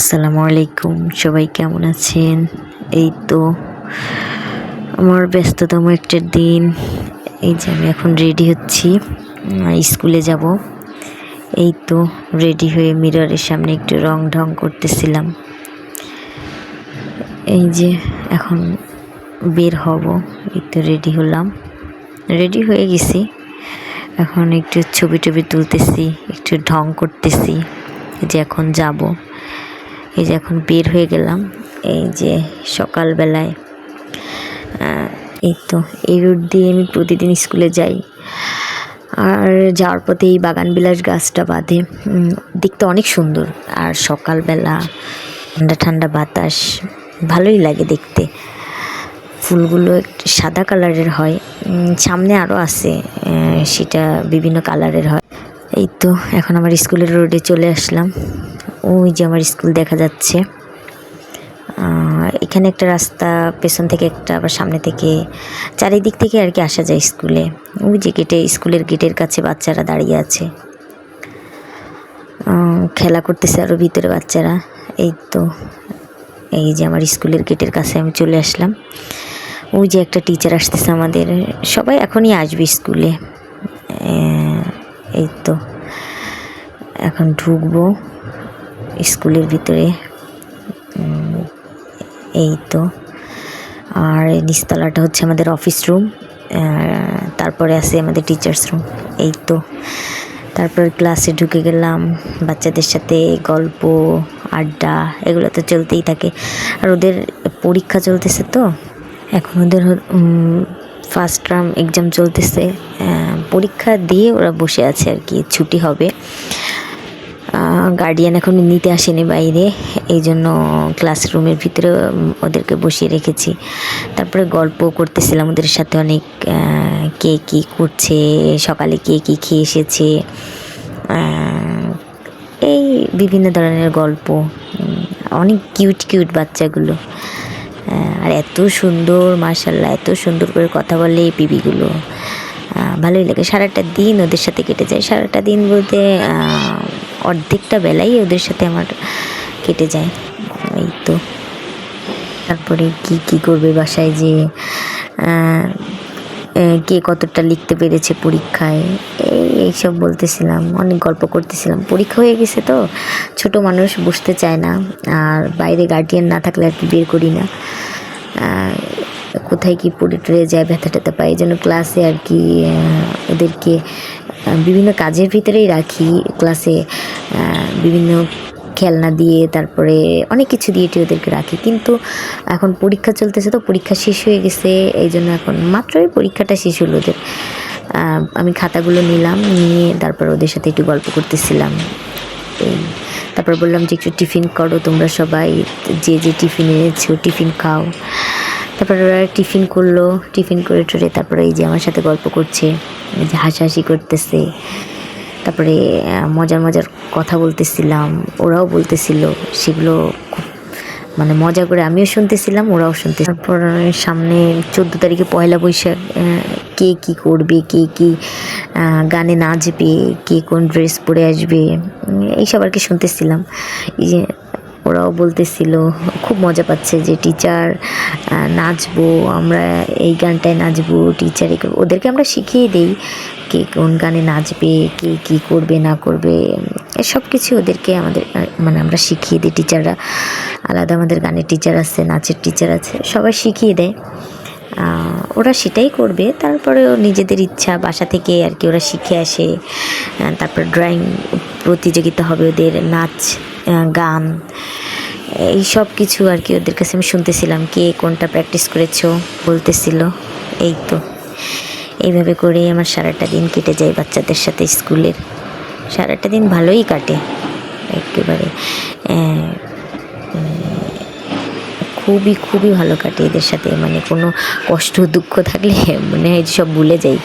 আসসালামু আলাইকুম, সবাই কেমন আছেন? এই তো আমার ব্যস্ততম একটা দিন। এই যে আমি এখন রেডি হচ্ছি, স্কুলে যাব। এই তো রেডি হয়ে মিররের সামনে একটু রং ঢং করতেছিলাম। এই যে এখন বের হব, এই তো রেডি হলাম, রেডি হয়ে গেছি। এখন একটু ছবি টবি তুলতেছি, একটু ঢং করতেছি। এই যে এখন যাব, এই যে এখন বের হয়ে গেলাম। এই যে সকালবেলায় এই তো এই রুট দিয়ে আমি প্রতিদিন স্কুলে যাই। আর যাওয়ার পথে এই বাগান বিলাস গাছটা বাঁধে, দেখতে অনেক সুন্দর। আর সকালবেলা ঠান্ডা ঠান্ডা বাতাস, ভালোই লাগে দেখতে। ফুলগুলো একটু সাদা কালারের হয়, সামনে আরও আছে, সেটা বিভিন্ন কালারের হয়। এই তো এখন আমার স্কুলের রোডে চলে আসলাম। ওই যে আমার স্কুল দেখা যাচ্ছে। এখানে একটা রাস্তা, পেছন থেকে একটা, আবার সামনে থেকে, চারিদিক থেকে আর কি আসা যায় স্কুলে। ওই যে স্কুলের গেটের কাছে বাচ্চারা দাঁড়িয়ে আছে, খেলা করতেছে আরও ভিতরে বাচ্চারা। এই তো এই যে আমার স্কুলের গেটের কাছে আমি চলে আসলাম। ওই যে একটা টিচার আসতেছে আমাদের, সবাই এখনই আসবে স্কুলে। এই তো এখন ঢুকবো স্কুলের ভিতরে। এই তো আর নিচতলাটা হচ্ছে আমাদের অফিস রুম, তারপরে আছে আমাদের টিচার্স রুম। এই তো তারপর ক্লাসে ঢুকে গেলাম। বাচ্চাদের সাথে গল্প আড্ডা এগুলো তো চলতেই থাকে। আর ওদের পরীক্ষা চলতেছে, তো এখন ওদের ফার্স্ট টার্ম এক্সাম চলতেছে। পরীক্ষা দিয়ে ওরা বসে আছে আর কি, ছুটি হবে। গার্ডিয়ান এখন নিতে আসেনি বাইরে, এই জন্য ক্লাসরুমের ভিতরে ওদেরকে বসিয়ে রেখেছি। তারপরে গল্প করতেছিলাম ওদের সাথে অনেক, কে কী করছে, সকালে কে কী খেয়ে এসেছে, এই বিভিন্ন ধরনের গল্প। অনেক কিউট কিউট বাচ্চাগুলো, আর এত সুন্দর, মাশাআল্লাহ, এত সুন্দর করে কথা বলে এই পিবিগুলো। ভালোই লাগে, সারাটা দিন ওদের সাথে কেটে যায়। সারাটা দিন বলতে অর্ধেকটা বেলাই ওদের সাথে আমার কেটে যায়। এই তো তারপরে কি করবে বাসায়, যে কে কতটা লিখতে পেরেছে পরীক্ষায়, এইসব বলতেছিলাম, অনেক গল্প করতেছিলাম। পরীক্ষা হয়ে গেছে তো, ছোট মানুষ বুঝতে চায় না। আর বাইরে গার্ডিয়ান না থাকলে আর কি বের করি না, কোথায় কি পড়ে টরে যায়, ব্যথা ট্যাথা পায়। এই জন্য ক্লাসে আর কি ওদেরকে বিভিন্ন কাজের ভিতরেই রাখি। ক্লাসে বিভিন্ন খেলনা দিয়ে, তারপরে অনেক কিছু দিয়ে ওদেরকে রাখি। কিন্তু এখন পরীক্ষা চলতেছে, তো পরীক্ষা শেষ হয়ে গেছে, এই জন্য এখন মাত্রই পরীক্ষাটা শেষ হলো ওদের। আমি খাতাগুলো নিলাম, নিয়ে তারপর ওদের সাথে একটু গল্প করতেছিলাম। তারপর বললাম যে একটু টিফিন করো তোমরা সবাই, যে যে টিফিন এনেছো টিফিন খাও। তারপরে ওরা টিফিন করলো, টিফিন করে টরে তারপরে এই যে আমার সাথে গল্প করছে, যে হাসাহাসি করতেছে। তারপরে মজার মজার কথা বলতেছিলাম, ওরাও বলতেছিল, সেগুলো খুব মানে মজা করে আমিও শুনতেছিলাম, ওরাও শুনতে। তারপর সামনে 14 তারিখে পয়লা বৈশাখ, কে কী করবে, কে কী গানে নাচবে, কে কোন ড্রেস পরে আসবে, এইসব আর কি শুনতেছিলাম। এই যে ওরাও বলতেছিল খুব মজা পাচ্ছে যে টিচার নাচবো, আমরা এই গানটায় নাচবো, টিচার ওদেরকে আমরা শিখিয়ে দেই কে কোন গানে নাচবে, কে কী করবে না করবে, সব কিছু ওদেরকে আমাদের মানে আমরা শিখিয়ে দিই। টিচাররা আলাদা, আমাদের গানের টিচার আছে, নাচের টিচার আছে, সবাই শিখিয়ে দেয়। ওরা সেটাই করবে। তারপরেও নিজেদের ইচ্ছা, বাসা থেকে আর কি ওরা শিখে আসে। তারপর ড্রয়িং প্রতিযোগিতা হবে ওদের, নাচ গান, এই সব কিছু আর কি ওদের কাছে আমি শুনতেছিলাম, কে কোনটা প্র্যাকটিস করেছো বলতেছিল। এই তো এইভাবে করে আমার সারাটা দিন কেটে যায় বাচ্চাদের সাথে স্কুলের। সারাটা দিন ভালোই কাটে একেবারে, খুবই খুবই ভালো কাটে এদের সাথে। মানে কোনো কষ্ট দুঃখ থাকলে মনে হয় সব ভুলে যাই।